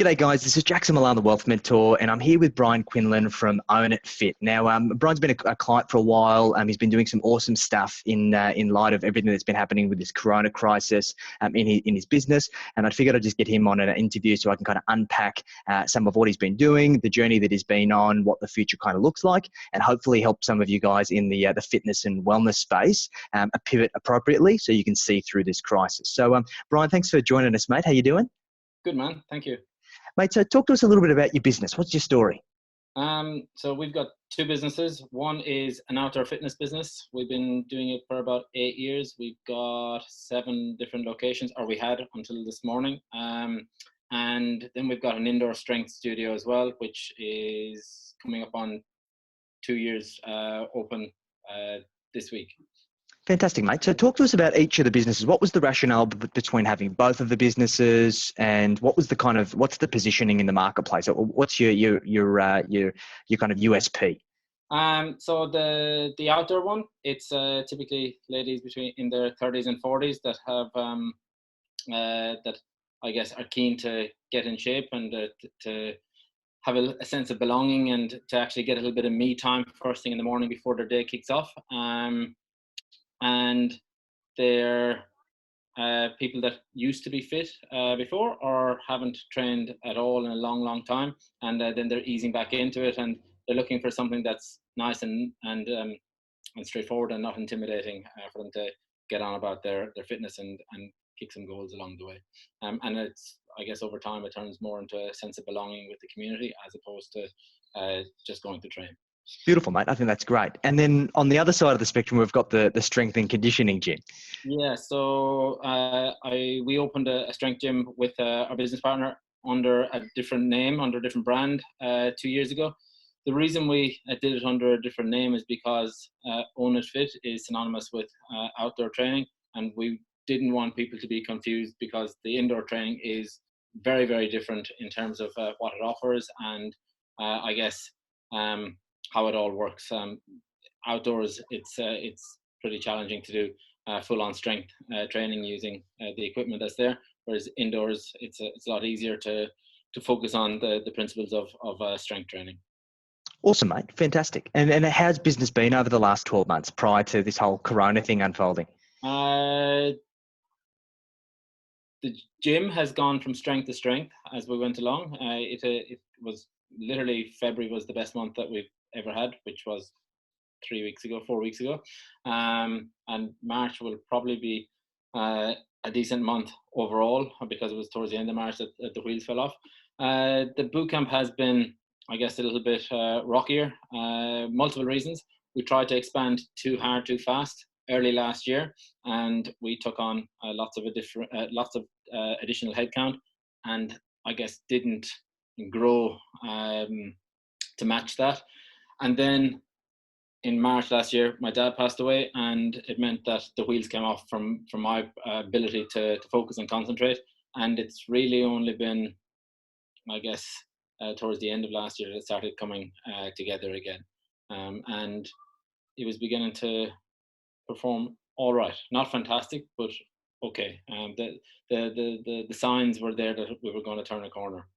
G'day guys, this is Jackson Milan, the Wealth Mentor, and I'm here with Brian Quinlan from Own It Fit. Now, Brian's been a client for a while. He's been doing some awesome stuff in light of everything that's been happening with this Corona crisis in his business. And I figured I'd just get him on an interview so I can kind of unpack some of what he's been doing, the journey that he's been on, what the future kind of looks like, and hopefully help some of you guys in the fitness and wellness space pivot appropriately so you can see through this crisis. So, Brian, thanks for joining us, mate. How you doing? Good, man. Thank you. Mate, so talk to us a little bit about your business. What's your story? So we've got two businesses. One is an outdoor fitness business. We've been doing it for about 8 years. We've got 7 different locations, or we had until this morning. And then we've got an indoor strength studio as well, which is coming up on 2 years open this week. Fantastic, mate. So talk to us about each of the businesses. What was the rationale between having both of the businesses, and what's the positioning in the marketplace? What's your kind of USP? So the outdoor one, it's typically ladies in their 30s and 40s that have that I guess are keen to get in shape and to have a sense of belonging and to actually get a little bit of me time first thing in the morning before their day kicks off. And they're people that used to be fit before or haven't trained at all in a long time, and then they're easing back into it, and they're looking for something that's nice and straightforward and not intimidating for them to get on about their fitness and kick some goals along the way. And it's, I guess, over time it turns more into a sense of belonging with the community as opposed to just going to train. Beautiful, mate. I think that's great. And then on the other side of the spectrum, we've got the strength and conditioning gym. Yeah, so we opened a strength gym with our business partner under a different name, under a different brand 2 years ago. The reason we did it under a different name is because Own It Fit is synonymous with outdoor training, and we didn't want people to be confused because the indoor training is very, very different in terms of what it offers and I guess how it all works. Outdoors, it's pretty challenging to do full-on strength training using the equipment that's there, whereas indoors, it's a lot easier to focus on the principles of strength training. Awesome, mate. Fantastic. And how's business been over the last 12 months prior to this whole Corona thing unfolding? The gym has gone from strength to strength as we went along. It was literally February was the best month that we've ever had, which was 4 weeks ago. And March will probably be a decent month overall because it was towards the end of March that the wheels fell off. The boot camp has been, I guess, a little bit rockier. Multiple reasons. We tried to expand too hard, too fast early last year, and we took on lots of additional headcount, and I guess didn't grow to match that. And then in March last year, my dad passed away, and it meant that the wheels came off from my ability to focus and concentrate. And it's really only been, I guess, towards the end of last year that it started coming together again. And it was beginning to perform all right. Not fantastic, but okay. The signs were there that we were going to turn a corner.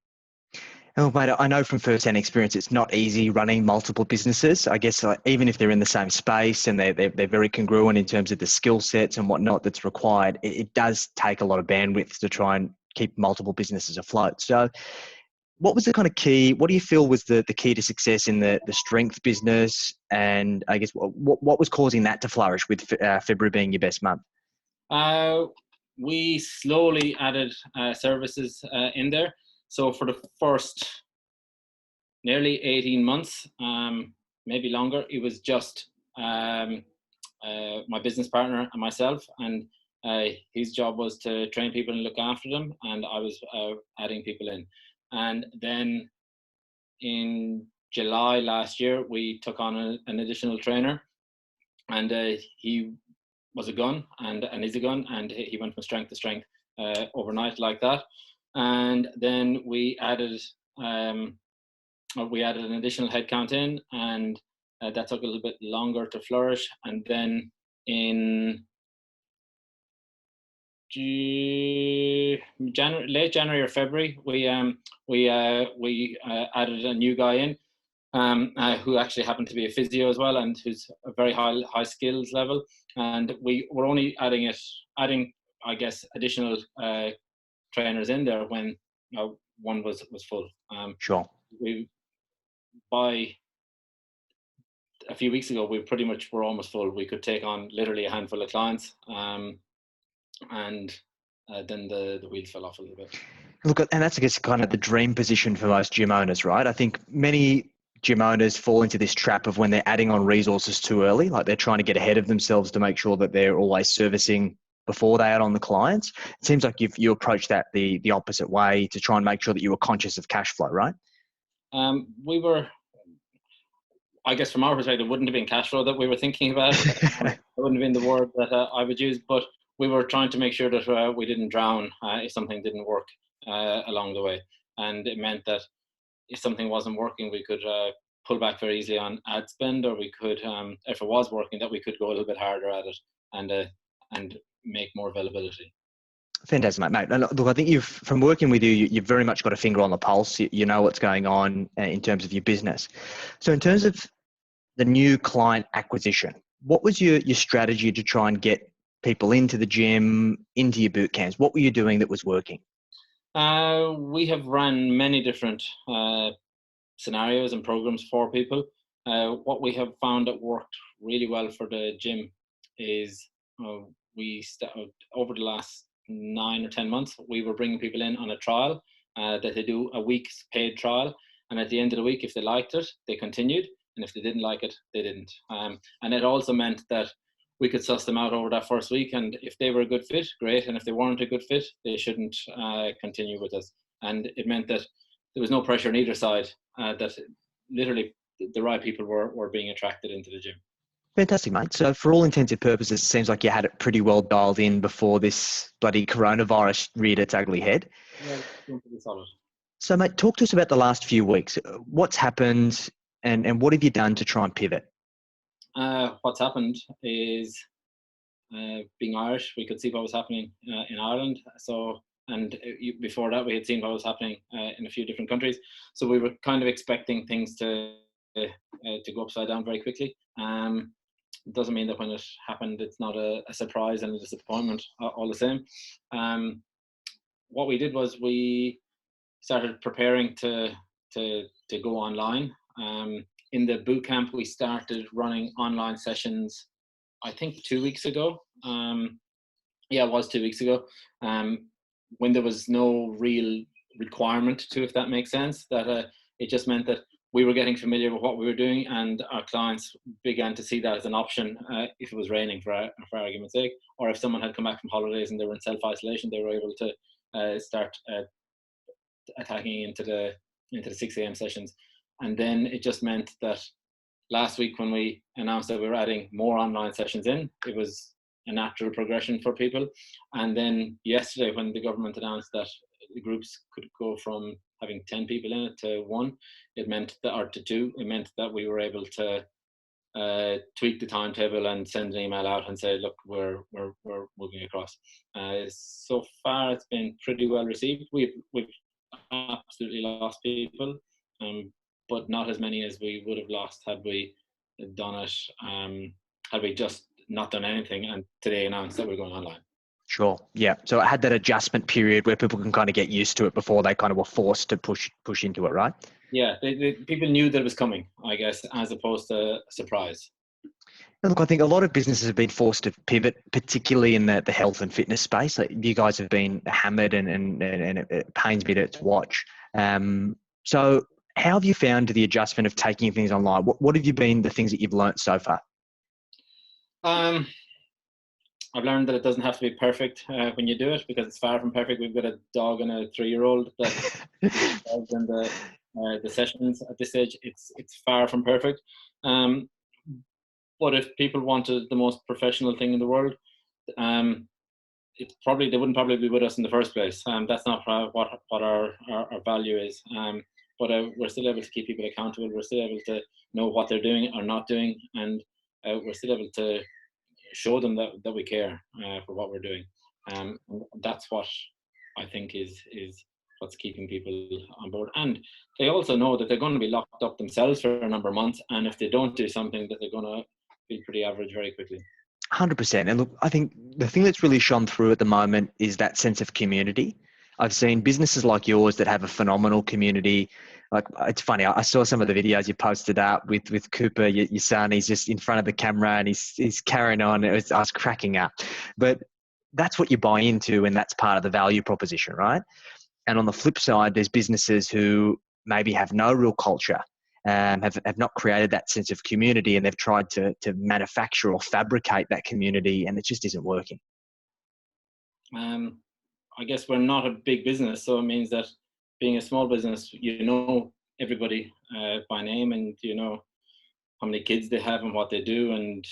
Oh, mate, I know from first-hand experience it's not easy running multiple businesses. I guess even if they're in the same space and they're very congruent in terms of the skill sets and whatnot that's required, it does take a lot of bandwidth to try and keep multiple businesses afloat. So what was the kind of key, what do you feel was the key to success in the strength business? And I guess what was causing that to flourish with February being your best month? We slowly added services in there. So for the first nearly 18 months, maybe longer, it was just my business partner and myself, and his job was to train people and look after them, and I was adding people in. And then in July last year, we took on an additional trainer, and he was a gun and is a gun, and he went from strength to strength overnight like that. And then we added an additional headcount in, and that took a little bit longer to flourish. And then in late January or February, we added a new guy in, who actually happened to be a physio as well, and who's a very high skills level. And we were only adding, I guess, additional trainers in there when one was full. Sure. We by a few weeks ago, we pretty much were almost full. We could take on literally a handful of clients, and then the wheels fell off a little bit. Look, and that's, I guess, kind of the dream position for most gym owners, right? I think many gym owners fall into this trap of when they're adding on resources too early, like they're trying to get ahead of themselves to make sure that they're always servicing before they add on the clients. It seems like you approach that the opposite way to try and make sure that you were conscious of cash flow, right? We were, I guess, from our perspective, it wouldn't have been cash flow that we were thinking about. It wouldn't have been the word that I would use, but we were trying to make sure that we didn't drown if something didn't work along the way. And it meant that if something wasn't working, we could pull back very easily on ad spend, or we could, if it was working, that we could go a little bit harder at it and make more availability. Fantastic, mate. And look, I think from working with you, you've very much got a finger on the pulse. You know what's going on in terms of your business. So in terms of the new client acquisition, what was your strategy to try and get people into the gym, into your boot camps? What were you doing that was working? We have run many different scenarios and programs for people. What we have found that worked really well for the gym is over the last 9 or 10 months, we were bringing people in on a trial that they do a week's paid trial. And at the end of the week, if they liked it, they continued. And if they didn't like it, they didn't. And it also meant that we could suss them out over that first week. And if they were a good fit, great. And if they weren't a good fit, they shouldn't continue with us. And it meant that there was no pressure on either side, that literally the right people were being attracted into the gym. Fantastic, mate. So for all intents and purposes, it seems like you had it pretty well dialed in before this bloody coronavirus reared its ugly head. Yeah, pretty solid. So, mate, talk to us about the last few weeks. What's happened and what have you done to try and pivot? What's happened is, being Irish, we could see what was happening in Ireland. So, and before that, we had seen what was happening in a few different countries. So we were kind of expecting things to go upside down very quickly. It doesn't mean that when it happened, it's not a surprise and a disappointment all the same. What we did was we started preparing to go online. In the boot camp, we started running online sessions, I think 2 weeks ago. It was 2 weeks ago, when there was no real requirement to, if that makes sense, that it just meant that we were getting familiar with what we were doing, and our clients began to see that as an option if it was raining, for argument's sake, or if someone had come back from holidays and they were in self-isolation, they were able to start attacking into the 6 a.m. sessions. And then it just meant that last week, when we announced that we were adding more online sessions in, it was a natural progression for people. And then yesterday, when the government announced that the groups could go from having 10 people in it to 1, it meant that, or to 2, it meant that we were able to tweak the timetable and send an email out and say, look, we're moving across. So far, it's been pretty well received. We've absolutely lost people, but not as many as we would have lost had we done it, had we just not done anything and today announced that we're going online. Sure. Yeah. So it had that adjustment period where people can kind of get used to it before they kind of were forced to push into it, right? Yeah. People knew that it was coming, I guess, as opposed to a surprise. And look, I think a lot of businesses have been forced to pivot, particularly in the health and fitness space. Like, you guys have been hammered and it pains me to watch. So how have you found the adjustment of taking things online? What have you been the things that you've learned so far? I've learned that it doesn't have to be perfect when you do it, because it's far from perfect. We've got a dog and a 3-year-old that involved in the sessions at this stage. It's far from perfect. But if people wanted the most professional thing in the world, they wouldn't probably be with us in the first place. That's not what our value is. But we're still able to keep people accountable. We're still able to know what they're doing or not doing, and we're still able to show them that we care for what we're doing. And that's what I think is what's keeping people on board. And they also know that they're going to be locked up themselves for a number of months, and if they don't do something, that they're going to be pretty average very quickly. 100%. And look, I think the thing that's really shone through at the moment is that sense of community. I've seen businesses like yours that have a phenomenal community. Like, it's funny, I saw some of the videos you posted up with Cooper, your son. He's just in front of the camera and he's carrying on. I was cracking up. But that's what you buy into, and that's part of the value proposition, right? And on the flip side, there's businesses who maybe have no real culture, have not created that sense of community, and they've tried to manufacture or fabricate that community, and it just isn't working. I guess we're not a big business, so it means that being a small business, you know everybody by name, and you know how many kids they have and what they do, and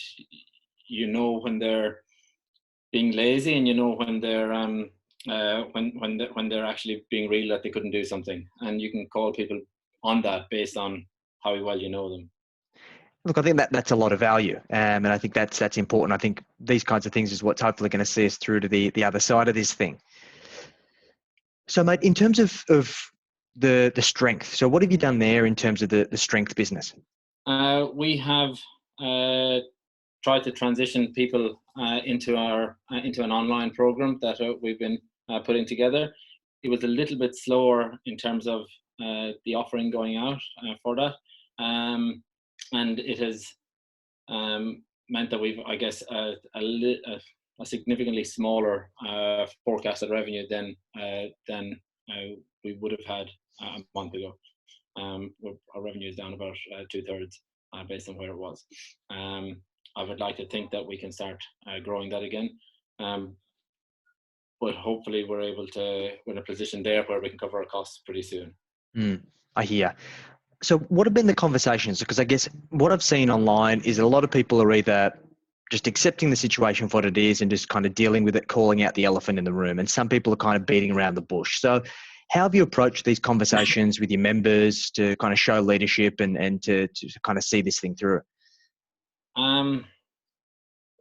you know when they're being lazy, and you know when they're when they're actually being real that they couldn't do something, and you can call people on that based on how well you know them. Look, I think that's a lot of value, and I think that's important. I think these kinds of things is what's hopefully going to see us through to the other side of this thing. So, mate, in terms of the strength, so what have you done there in terms of the strength business? We have tried to transition people into an online program that we've been putting together. It was a little bit slower in terms of the offering going out for that, and it has meant that we've, I guess, a significantly smaller forecasted revenue than we would have had a month ago. Our revenue is down about 2/3 based on where it was. I would like to think that we can start growing that again, but hopefully we're in a position there where we can cover our costs pretty soon. I hear. So what have been the conversations? Because I guess what I've seen online is that a lot of people are either just accepting the situation for what it is and just kind of dealing with it, calling out the elephant in the room. And some people are kind of beating around the bush. So how have you approached these conversations with your members to kind of show leadership and to kind of see this thing through?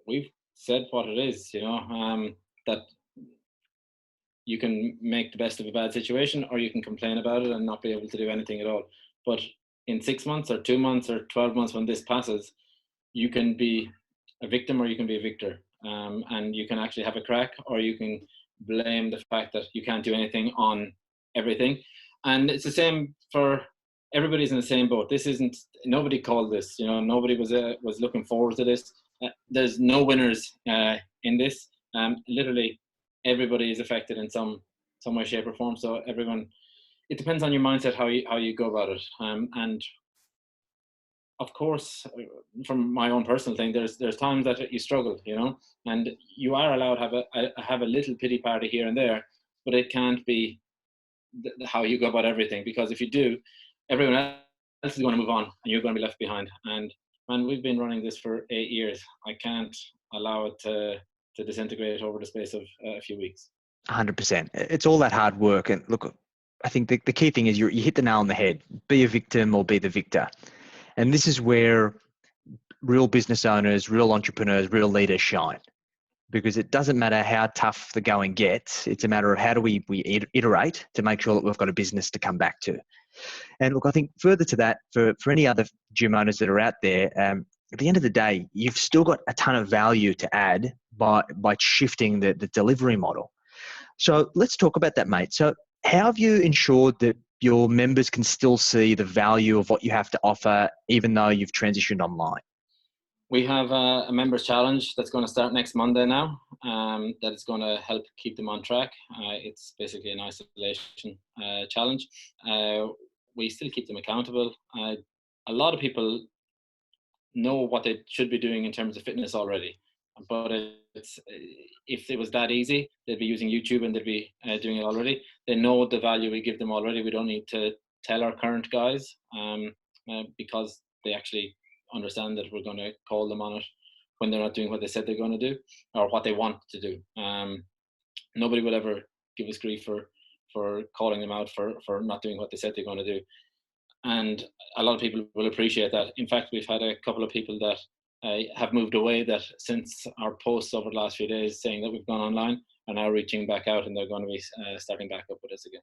We've said what it is, that you can make the best of a bad situation, or you can complain about it and not be able to do anything at all. But in 6 months or 2 months or 12 months, when this passes, you can be a victim or you can be a victor. And you can actually have a crack, or you can blame the fact that you can't do anything on everything. And it's the same for everybody's in the same boat. This isn't, nobody called this, nobody was looking forward to this. There's no winners in this. Literally everybody is affected in some way, shape or form. So everyone, it depends on your mindset, how you go about it. And of course, from my own personal thing, there's times that you struggle, and you are allowed to have a little pity party here and there, but it can't be how you go about everything, because if you do, everyone else is going to move on and you're going to be left behind. And man, we've been running this for 8 years. I can't allow it to disintegrate over the space of a few weeks. 100%. It's all that hard work. And look, I think the key thing is you hit the nail on the head. Be a victim or be the victor. And this is where real business owners, real entrepreneurs, real leaders shine. Because it doesn't matter how tough the going gets. It's a matter of how do we iterate to make sure that we've got a business to come back to. And look, I think further to that, for any other gym owners that are out there, at the end of the day, you've still got a ton of value to add by shifting the delivery model. So let's talk about that, mate. So how have you ensured that your members can still see the value of what you have to offer, even though you've transitioned online? We have a members challenge that's going to start next Monday now. That is going to help keep them on track. It's basically an isolation challenge. We still keep them accountable. A lot of people know what they should be doing in terms of fitness already, but if it was that easy, they'd be using YouTube and they'd be doing it already. They know the value we give them already. We don't need to tell our current guys because they actually understand that we're going to call them on it when they're not doing what they said they're going to do or what they want to do. Nobody will ever give us grief for calling them out for not doing what they said they're going to do. And a lot of people will appreciate that. In fact, we've had a couple of people that have moved away that since our posts over the last few days saying that we've gone online are now reaching back out, and they're going to be starting back up with us again.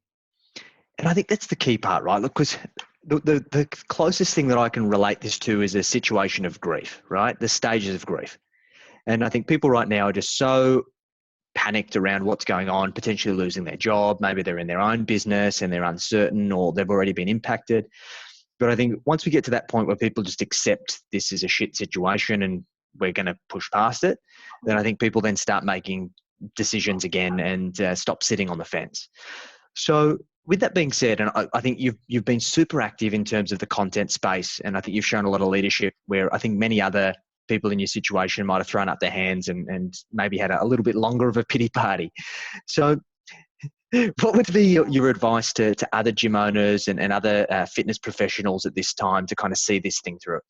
And I think that's the key part, right? Look, because the closest thing that I can relate this to is a situation of grief, right? The stages of grief. And I think people right now are just so panicked around what's going on, potentially losing their job. Maybe they're in their own business and they're uncertain, or they've already been impacted. But I think once we get to that point where people just accept this is a shit situation and we're going to push past it, then I think people then start making decisions again and stop sitting on the fence. So with that being said, and I think you've been super active in terms of the content space, and I think you've shown a lot of leadership where I think many other people in your situation might have thrown up their hands and maybe had a little bit longer of a pity party. So what would be your advice to other gym owners and other fitness professionals at this time to kind of see this thing through?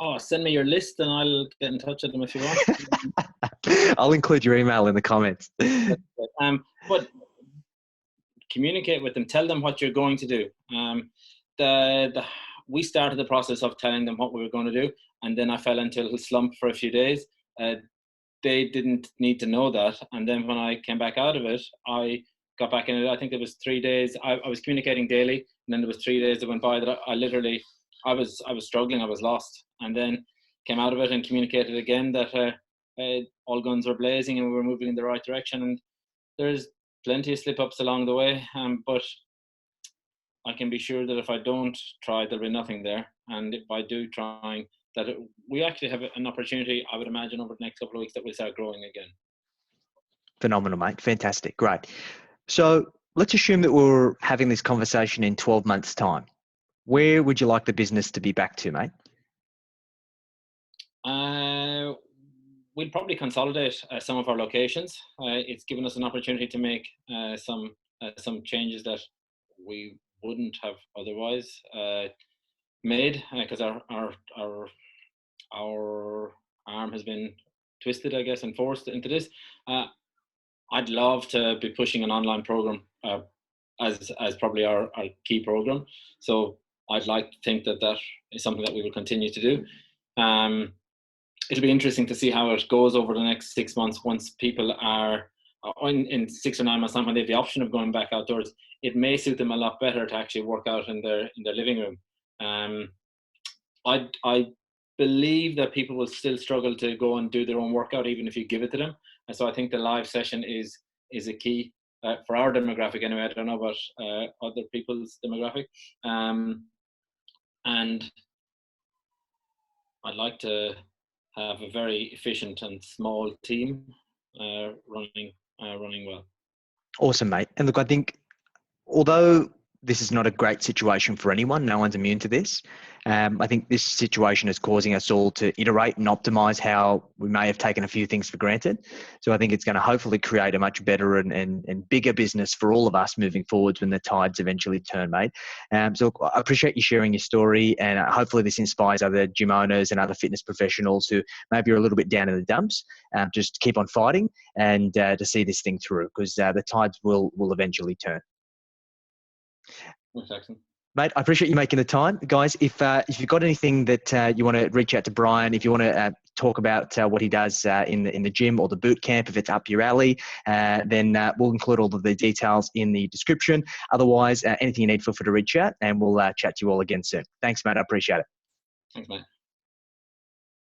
Oh, send me your list and I'll get in touch with them if you want. I'll include your email in the comments. But communicate with them. Tell them what you're going to do. We started the process of telling them what we were going to do, and then I fell into a little slump for a few days. They didn't need to know that. And then when I came back out of it, I got back in it. I think there was 3 days. I was communicating daily, and then there was 3 days that went by that I was struggling. I was lost, and then came out of it and communicated again that all guns were blazing and we were moving in the right direction. And there's plenty of slip-ups along the way, but I can be sure that if I don't try, there'll be nothing there. And if I do try, we actually have an opportunity, I would imagine, over the next couple of weeks that we'll start growing again. Phenomenal, mate. Fantastic. Great. So let's assume that we're having this conversation in 12 months' time. Where would you like the business to be back to, mate? We'll probably consolidate some of our locations. It's given us an opportunity to make some changes that we wouldn't have otherwise made, because our arm has been twisted, I guess, and forced into this. I'd love to be pushing an online program as probably our key program. So I'd like to think that is something that we will continue to do. It'll be interesting to see how it goes over the next 6 months once people are in 6 or 9 months' time when they have the option of going back outdoors. It may suit them a lot better to actually work out in their living room. I believe that people will still struggle to go and do their own workout even if you give it to them. And so I think the live session is a key for our demographic anyway. I don't know about other people's demographic. And I'd like to have a very efficient and small team running well. Awesome, mate. And look, I think although this is not a great situation for anyone, no one's immune to this. I think this situation is causing us all to iterate and optimize how we may have taken a few things for granted. So I think it's going to hopefully create a much better and bigger business for all of us moving forwards when the tides eventually turn, mate. So I appreciate you sharing your story, and hopefully this inspires other gym owners and other fitness professionals who maybe are a little bit down in the dumps, just to keep on fighting and to see this thing through, because the tides will eventually turn. Jackson. Mate, I appreciate you making the time. Guys, if you've got anything that you want to reach out to Brian, if you want to talk about what he does in the gym or the boot camp, if it's up your alley, then we'll include all of the details in the description. Otherwise, anything you need, feel free to reach out, and we'll chat to you all again soon. Thanks, mate. I appreciate it. Thanks, mate.